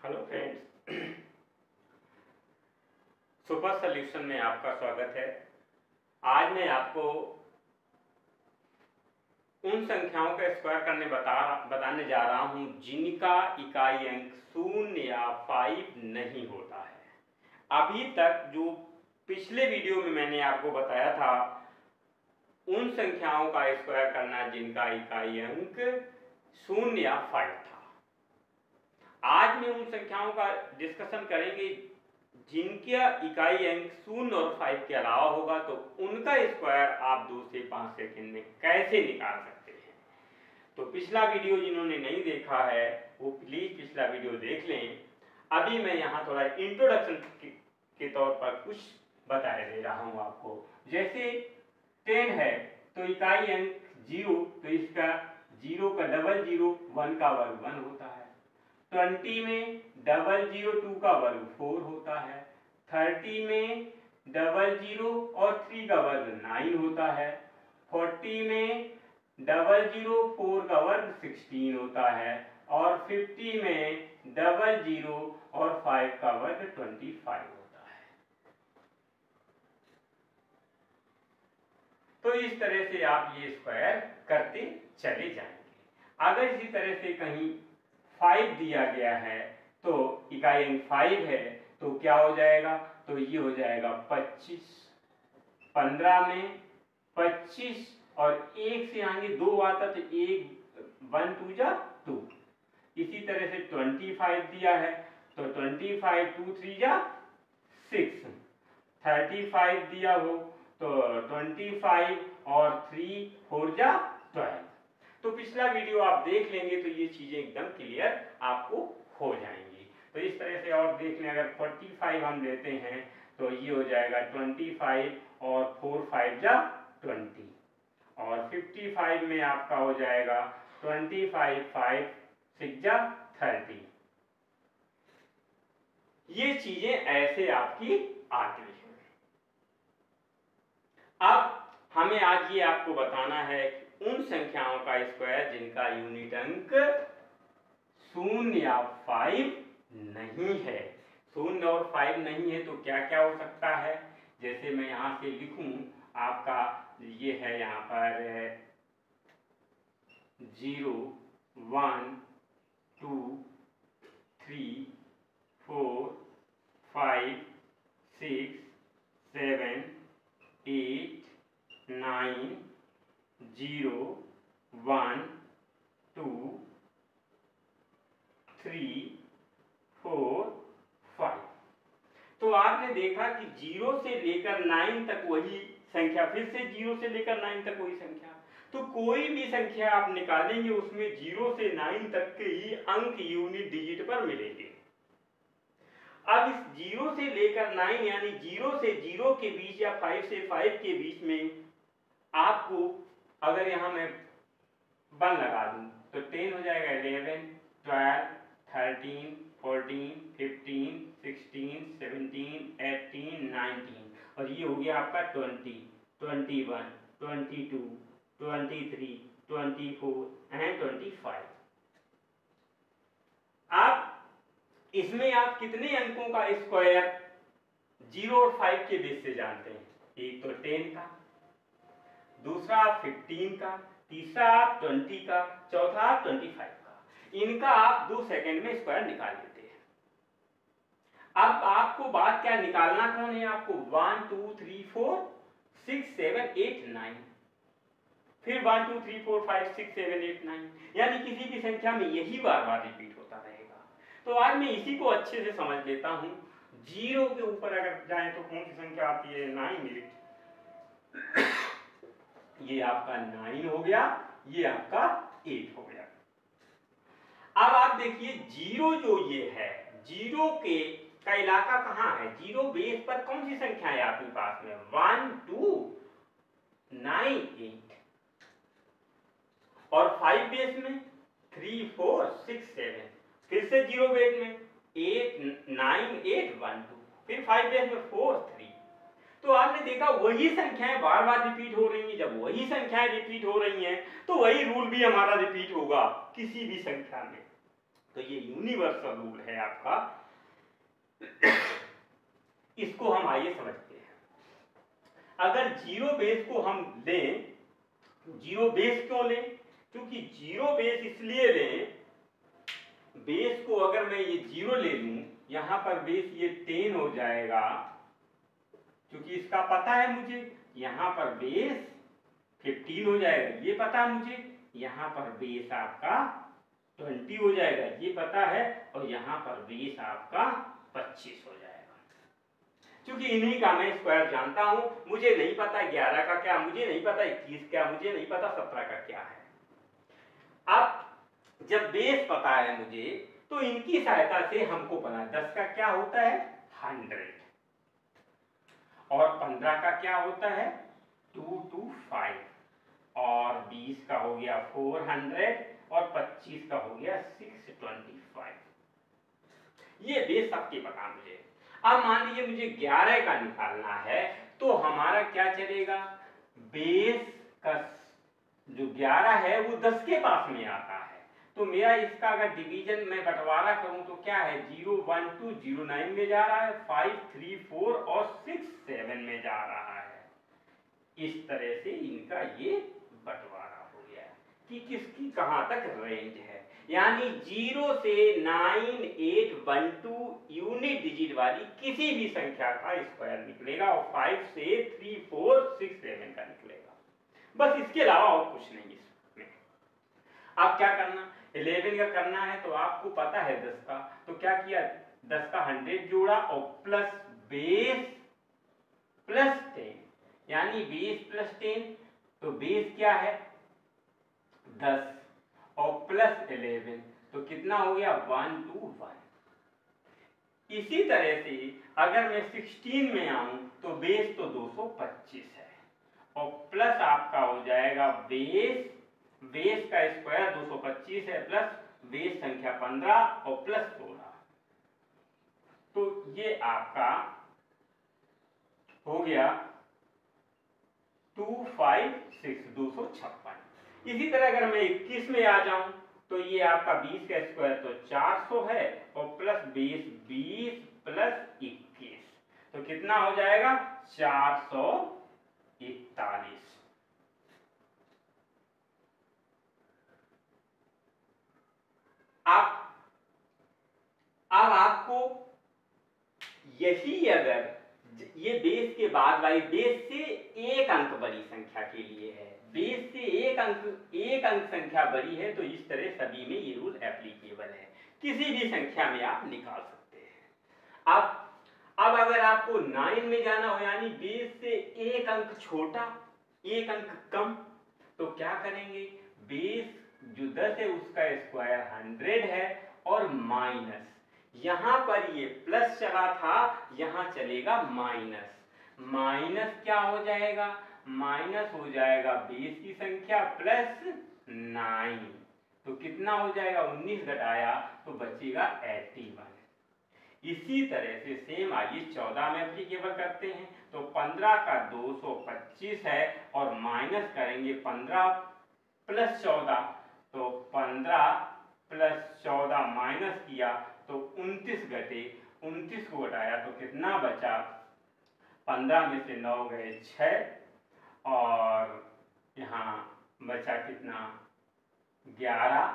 Hello friends, super solution में आपका स्वागत है। आज मैं आपको उन संख्याओं का स्क्वायर करने बताने जा रहा हूं जिनका इकाई अंक 0 या 5 नहीं होता है। अभी तक जो पिछले वीडियो में मैंने आपको बताया था उन संख्याओं का स्क्वायर करना जिनका इकाई अंक 0 या 5 था। आज में उन संख्याओं का डिस्कशन करेंगे जिनका इकाई अंक 0 और 5 के अलावा होगा, तो उनका स्क्वायर आप 2 से 5 सेकंड में कैसे निकाल सकते हैं। तो पिछला वीडियो जिन्होंने नहीं देखा है वो प्लीज पिछला वीडियो देख लें। अभी मैं यहाँ थोड़ा इंट्रोडक्शन के तौर पर कुछ बताया दे रहा हूँ आपको। जैसे 10 है तो इकाई अंक 0, तो इसका 0 का डबल 0 1 का वर्ग 1 होता है। 20 में डबल 0 2 का वर्ग 4 होता है। 30 में डबल 0 और 3 का वर्ग 9 होता है। 40 में डबल 0 4 का वर्ग 16 होता है। और 50 में डबल 0 और 5 का वर्ग 25 होता है। तो इस तरह से आप ये स्क्वायर करते चले जाएंगे। अगर इसी तरह से कहीं 5 दिया गया है तो इकाई अंक 5 है तो क्या हो जाएगा, तो ये हो जाएगा 25। 15 में 25 और 1 से आगे 2 आता तो 1 2 जा 2। इसी तरह से 25 दिया है तो 25 2 3 जा 6। 35 दिया हो तो 25 और 3 4 जा 12। तो पिछला वीडियो आप देख लेंगे तो ये चीजें एकदम क्लियर आपको हो जाएंगी। तो इस तरह से और देख लें, अगर 45 हम लेते हैं तो ये हो जाएगा 25 और 4 5 जा 20। और 55 में आपका हो जाएगा 25 5 6 जा 30। ये चीजें ऐसे आपकी आती है। अब हमें आज ये आपको बताना है उन संख्याओं का स्क्वायर जिनका यूनिट अंक 0 या 5 नहीं है। 0 और 5 नहीं है तो क्या क्या हो सकता है। जैसे मैं यहां से लिखूं, आपका ये है यहाँ पर 0 1 2 3 4 5 6 7 8 9 0 1 2 3 4 5। तो आपने देखा कि 0 से लेकर 9 तक वही संख्या, फिर से 0 से लेकर 9 तक वही संख्या। तो कोई भी संख्या आप निकालेंगे उसमें 0 से 9 तक के ही अंक यूनिट डिजिट पर मिलेंगे। अब इस 0 से लेकर 9 यानी 0 से 0 के बीच या 5 से 5 के बीच में आपको अगर यहां मैं 1 लगा दूं तो 10 हो जाएगा, 11 12 13 14 15 16 17 18 19 और ये हो गया आपका 20 21 22 23 24 एंड 25। अब इसमें आप कितने अंकों का स्क्वायर 0 और 5 के बेस से जानते हैं। एक तो 10 का, दूसरा 15 का, तीसरा 20 का, चौथा 25 का। इनका आप 2 सेकंड में स्क्वायर निकाल लेते हैं। अब आपको बात क्या निकालना कौन है, आपको 1 2 3 4 6 7 8 9, फिर 1 2 3 4 5 6 7 8 9, यानी किसी भी संख्या में यही बार बार रिपीट होता रहेगा। तो आज मैं इसी को अच्छे से समझ लेता हूं। 0 के ऊपर अगर जाए तो कौन सी संख्या आती है, 9 मिनट। ये आपका 9 हो गया, ये आपका 8 हो गया। अब आप देखिए 0 जो ये है, 0 के का इलाका कहां है, 0 बेस पर कौन सी संख्या है आपके पास में, 1 2 9 8 और 5 बेस में 3 4 6 7, फिर से 0 बेस में 8 9 8 1 2, फिर 5 बेस में 4 3। तो आपने देखा वही संख्याएं बार बार रिपीट हो रही हैं। जब वही संख्याएं रिपीट हो रही हैं तो वही रूल भी हमारा रिपीट होगा किसी भी संख्या में। तो ये यूनिवर्सल रूल है आपका, इसको हम आइए समझते हैं। अगर जीरो बेस को हम लें, जीरो बेस क्यों लें? क्योंकि जीरो बेस इसलिए लें, बेस को अगर मैं ये जीरो ले लूं, यहां पर बेस ये 10 हो जाएगा, क्योंकि इसका पता है मुझे, यहां पर बेस 15 हो जाएगा, ये पता है मुझे, यहां पर बेस आपका 20 हो जाएगा, ये पता है, और यहां पर बेस आपका 25 हो जाएगा। क्योंकि इन्हीं का मैं स्क्वायर जानता हूं, मुझे नहीं पता 11 का क्या, मुझे नहीं पता 21 क्या, मुझे नहीं पता 17 का क्या है। अब जब बेस पता है मुझे, तो इनकी सहायता से हमको पता है 10 का क्या होता है 100, और 15 का क्या होता है 225, और 20 का हो गया 400, और 25 का हो गया 625। ये बेस सबके पता मुझे। अब मान लीजिए मुझे 11 का निकालना है, तो हमारा क्या चलेगा, बेस का जो 11 है वो 10 के पास में आता है, तो मेरा इसका अगर डिवीजन में बंटवारा करूं तो क्या है, 0 1 2 0 9 में जा रहा है, 5 3 4 और 6 7 में जा रहा है। इस तरह से इनका ये बंटवारा हो गया कि किसकी कहां तक रेंज है। यानी 0 से 9 8 1 2 यूनिट डिजिट वाली किसी भी संख्या का स्क्वायर निकलेगा, और 5 से 3 4 6 7 का निकलेगा, बस इसके अलावा और कुछ नहीं इसमें। आप क्या करना, 11 का करना है तो आपको पता है 10 का, तो क्या किया, 10 का 100 जोड़ा और प्लस बेस प्लस 10, यानी बेस प्लस 10, तो बेस क्या है 10 और प्लस 11, तो कितना हो गया 121। इसी तरह से अगर मैं 16 में आऊं तो बेस तो 225 है, और प्लस आपका हो जाएगा बेस का स्क्वायर 225 है, प्लस बेस संख्या 15 और प्लस 16, तो ये आपका हो गया 256। इसी तरह अगर मैं 21 में आ जाऊं तो ये आपका 20 का स्क्वायर तो 400 है, और प्लस बेस 20 प्लस 21, तो कितना हो जाएगा 441। अब आपको यही, अगर ये बेस के बाद वाली, बेस से एक अंक बड़ी संख्या के लिए है, बेस से एक अंक संख्या बड़ी है, तो इस तरह सभी में ये रूल एप्लीकेबल है, किसी भी संख्या में आप निकाल सकते हैं। अब अगर आपको 9 में जाना हो, यानी बेस से एक अंक छोटा एक अंक कम, तो क्या करेंगे, बेस जो 10 है उसका स्क्वायर 100 है, और माइनस, यहां पर ये प्लस चला था, यहां चलेगा माइनस, माइनस क्या हो जाएगा, माइनस हो जाएगा बेस की संख्या प्लस 9, तो कितना हो जाएगा 19 घटाया तो बचेगा 81। इसी तरह से सेम आइए 14 में एप्लीकेबल करते हैं, तो 15 का 225 है, और माइनस करेंगे 15 प्लस 14, तो 15 प्लस 14 माइनस किया तो 29 घटे, 29 को घटाया तो कितना बचा, 15 में से 9 गए 6, और यहाँ बचा कितना 11,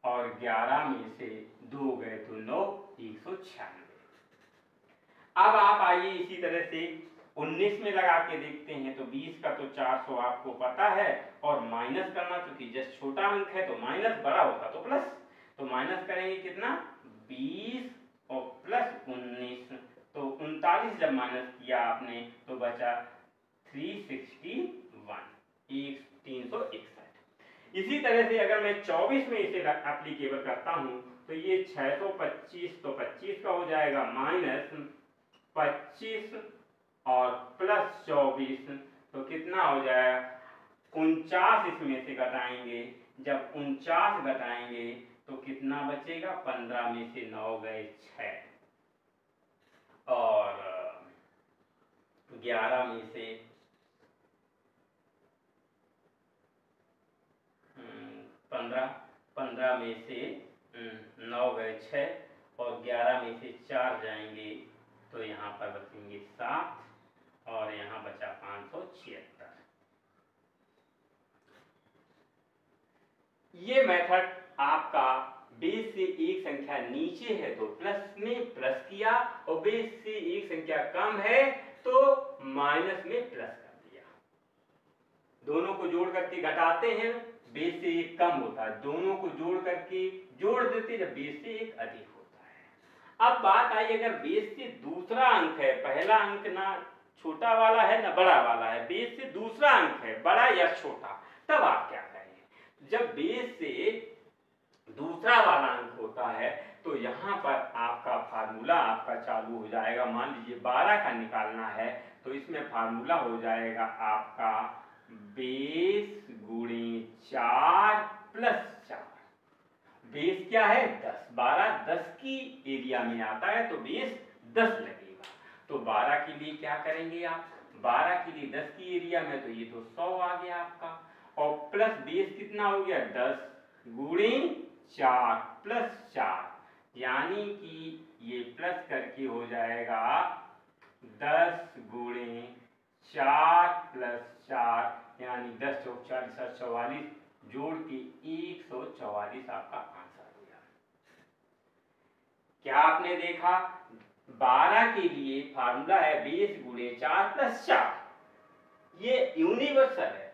और 11 में से 2 गए तो 9, 196। अब आप आइए इसी तरह से 19 में लगा के देखते हैं, तो 20 का तो 400 आपको पता है, और माइनस करना, क्योंकि जस्ट छोटा अंक है तो माइनस, बड़ा होता तो प्लस, तो माइनस करेंगे कितना 20 और प्लस 19, तो 39 जब माइनस किया आपने तो बचा 361, 361। इसी तरह से अगर मैं 24 में इसे एप्लीकेबल करता हूं तो ये 625, तो 25 का हो जाएगा माइनस 25 और प्लस 24, तो कितना हो जाएगा 49, इसमें से घटाएंगे, जब 49 घटाएंगे तो कितना बचेगा, 15 में से 9 गए 6, और 11 में से 15 में से 9 गए 6 और 11 में से 4 जाएंगे तो यहाँ पर बचेंगे 7 और यहाँ बचा 576। ये मेथड आपका बेस से एक संख्या नीचे है तो प्लस में प्लस किया और बेस से एक संख्या कम है तो माइनस में प्लस कर दिया। दोनों को जोड़ करके घटाते हैं, बेस से एक कम होता है, दोनों को जोड़ करके जोड़ देते जब बेस से एक अधिक होता है। अब बात आई अगर बेस से दूसरा अंक है, पहला अंक ना छोटा वाला है ना बड़ा वाला है, बेस से दूसरा अंक है बड़ा या छोटा, तब आप क्या करेंगे? जब बेस से दूसरा वाला अंक होता है तो यहाँ पर आपका फार्मूला आपका चालू हो जाएगा। मान लीजिए 12 का निकालना है तो इसमें फार्मूला हो जाएगा आपका बेस गुणे 4 प्लस 4। बेस क्या है 10, 12 10 की एरिया में आता है तो बेस 10 लगेगा। तो 12 के लिए क्या करेंगे आप, 12 के लिए 10 की एरिया में तो ये तो 100 आ गया आपका, और प्लस बेस कितना हो गया 10 गुणे 4 प्लस 4, यानी कि ये प्लस करके हो जाएगा 10 गुणे 4 प्लस 4, यानी 10 चौक 40 44, जोड़ के 144 आपका आंसर हो गया। क्या आपने देखा 12 के लिए फार्मूला है बेस गुणे 4 प्लस 4, ये यूनिवर्सल है।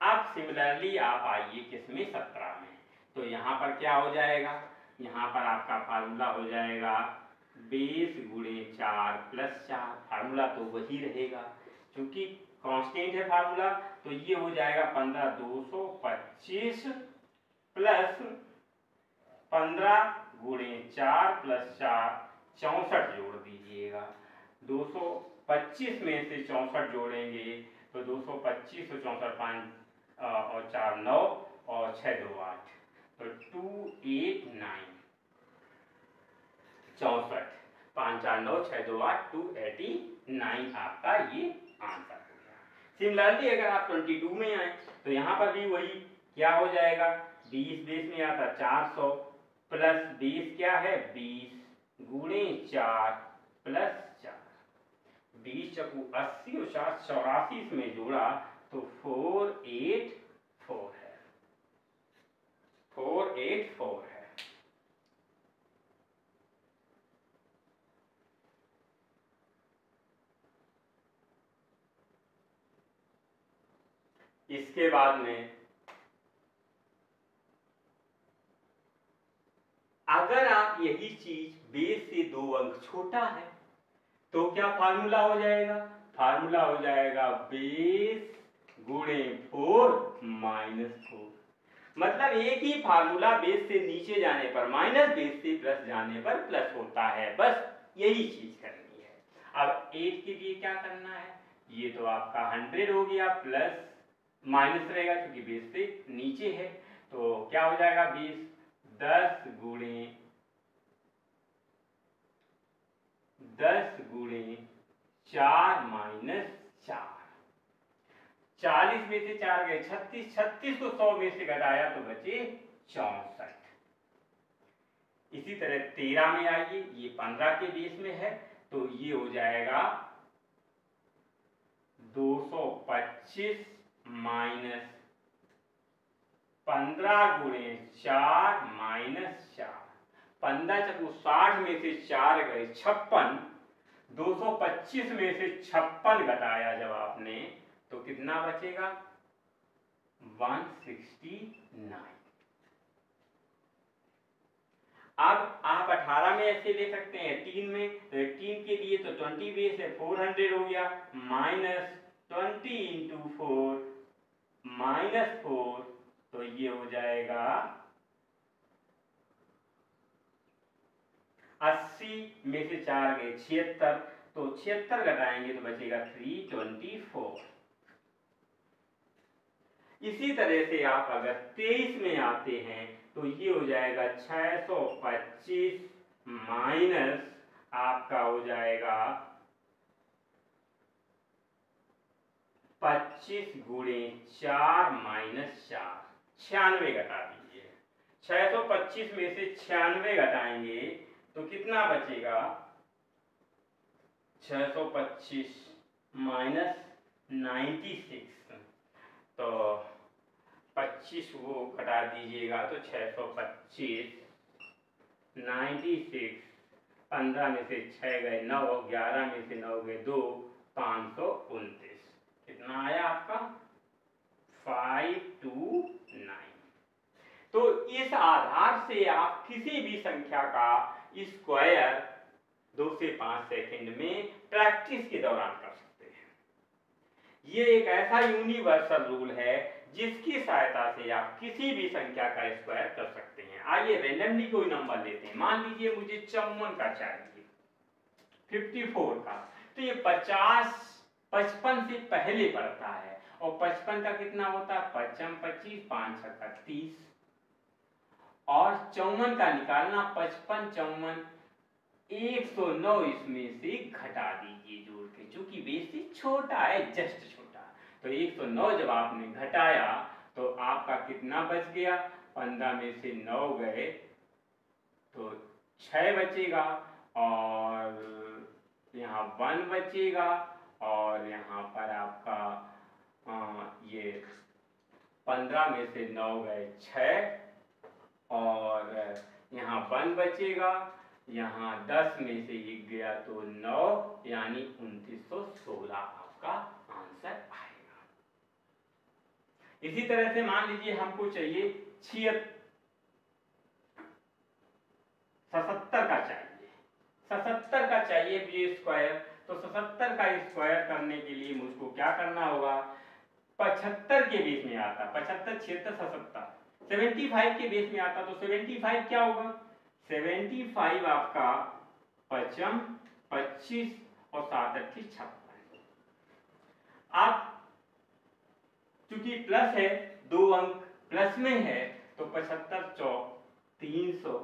अब सिमिलरली आप आइए किसमें 17 में, तो यहाँ पर क्या हो जाएगा, यहाँ पर आपका फार्मूला हो जाएगा बेस गुणे 4 प्लस 4, फार्मूला तो वही रहेगा क्योंकि कांस्टेंट है फार्मूला, तो ये हो जाएगा 15 225 प्लस 15 गुणे 4 प्लस 4 64 जोड़ दीजिएगा। 225 में से 64 जोड़ेंगे तो 225 और 64 5 और 4 9 और 6 2 8, तो 289 64, 5 4 9 6 2 8 289 आपका ये आंसर हो गया। सिमिलरली अगर आप 22 में आए तो यहाँ पर भी वही क्या हो जाएगा, 20 बेस में आता 400 प्लस बेस क्या है 20 गुणे 4 प्लस 4, 20 चकू 80 और 7 84 में जोड़ा तो 484 है, 484 है। इसके बाद में अगर आप यही चीज बेस से 2 अंक छोटा है तो क्या फार्मूला हो जाएगा, फार्मूला हो जाएगा बेस गुणे 4 माइनस 4, मतलब एक ही फार्मूला बेस से नीचे जाने पर माइनस, बेस से प्लस जाने पर प्लस होता है, बस यही चीज करनी है। अब 8 के लिए क्या करना है, ये तो आपका 100 हो गया, प्लस माइनस रहेगा क्योंकि बेस से नीचे है, तो क्या हो जाएगा बेस 10 गुणे 4 माइनस 4, 40 में से 4 गए 36, 36 को 100 में से घटाया तो बचे 64। इसी तरह 13 में आइए, ये 15 के बेस में है तो ये हो जाएगा 225 माइनस 15 गुणे 4 माइनस 4, 15 चकू 60 में से 4 गए 56, 225 में से 56 घटाया जब आपने तो कितना बचेगा 169। अब आप 18 में ऐसे ले सकते हैं, 18 में, तो 18 के लिए तो 20 बेस है 400 हो गया, माइनस 20 इंटू 4 माइनस 4, तो ये हो जाएगा 80 में से 4 गए 76, तो 76 घटाएंगे तो बचेगा 324। इसी तरह से आप अगर 23 में आते हैं तो ये हो जाएगा 625 माइनस आपका हो जाएगा 25 गुणे 4 माइनस 4, 96 घटा दीजिए, 625 में से 96 घटाएंगे तो कितना बचेगा? 625 माइनस 96, तो 25 वो घटा दीजिएगा तो 625 96, 15 में से 6 गए 9, 11 में से 9 गए 2, 529। कितना आया आपका? 529। तो इस आधार से आप किसी भी संख्या का स्क्वायर 2 से 5 सेकंड में प्रैक्टिस के दौरान कर सकते हैं। ये एक ऐसा यूनिवर्सल रूल है जिसकी सहायता से आप किसी भी संख्या का स्क्वायर कर सकते हैं। आइए रैंडमली कोई नंबर लेते हैं। मान लीजिए मुझे 54 का चाहिए, 54 का, तो ये 55 से पहले पड़ता है और 55 का कितना होता है? 55 25 5 6 30, और 54 का निकालना 55 54 109 इसमें से घटा दीजिए जोड़ के, चूंकि बेसिक छोटा है, जस्ट छोटा, तो 109 जब आपने घटाया तो आपका कितना बच गया? 15 में से 9 गए तो 6 बचेगा, और यहाँ 1 बचेगा, और यहाँ पर आपका ये 15 में से 9 गए 6, और यहाँ 1 बचेगा, यहाँ 10 में से 1 गया तो 9, यानी 2916 आपका आंसर आएगा। इसी तरह से मान लीजिए हमको चाहिए 77 का चाहिए, 77 का चाहिए ये स्क्वायर, तो 77 का स्क्वायर करने के लिए मुझको क्या करना होगा? 75 के बेस में आता, 75 76 77, 75 के बेस में आता, तो 75 क्या होगा? 75 आपका 55 25 और 7 8 56। आप चूंकि प्लस है, 2 अंक प्लस में है, तो 75 चौक 300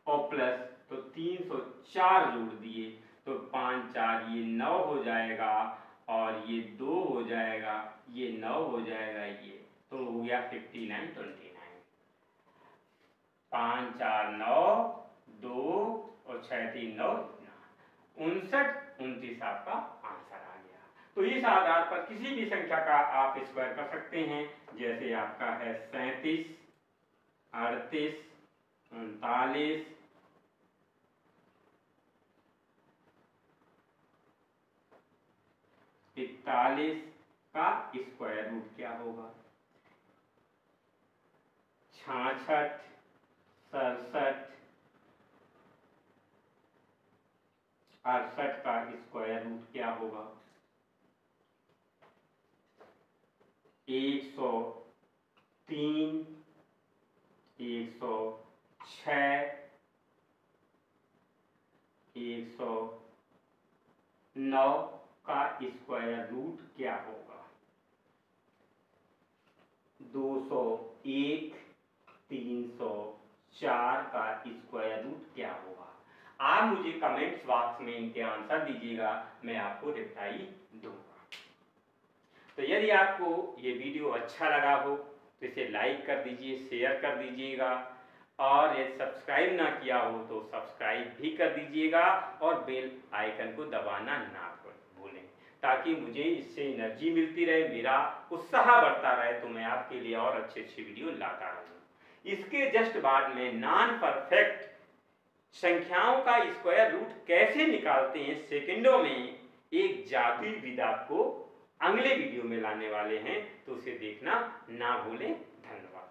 और प्लस तो 304 जोड़ दिए तो 5 4 ये 9 हो जाएगा, और ये 2 हो जाएगा, ये 9 हो जाएगा, ये तो हो गया 59 29। 5 4 9 2 और 6 3 9 59 29 आपका आंसर आ गया। तो इस आधार पर किसी भी संख्या का आप स्क्वायर कर सकते हैं। जैसे आपका है 37 38 39 41 का स्क्वायर रूट क्या होगा? 66 67 68 का स्क्वायर रूट क्या होगा? 103 106 109 का स्क्वायर रूट क्या होगा? 201 304 का स्क्वायर रूट क्या होगा? आप मुझे कमेंट्स बॉक्स में इनके आंसर दीजिएगा, मैं आपको रिप्लाई दूंगा। तो यदि आपको ये वीडियो अच्छा लगा हो तो इसे लाइक कर दीजिए, शेयर कर दीजिएगा, और यदि सब्सक्राइब ना किया हो तो सब्सक्राइब भी कर दीजिएगा, और बेल आइकन को दबाना ना भूलें, ताकि मुझे इससे एनर्जी मिलती रहे, मेरा उत्साह बढ़ता रहे, तो मैं आपके लिए और अच्छे वीडियो लाता रहूं। इसके जस्ट बाद में नॉन परफेक्ट संख्याओं का स्क्वायर रूट कैसे निकालते हैं सेकंडों में, एक जादुई विधा को अगले वीडियो में लाने वाले हैं, तो उसे देखना ना भूलें। धन्यवाद।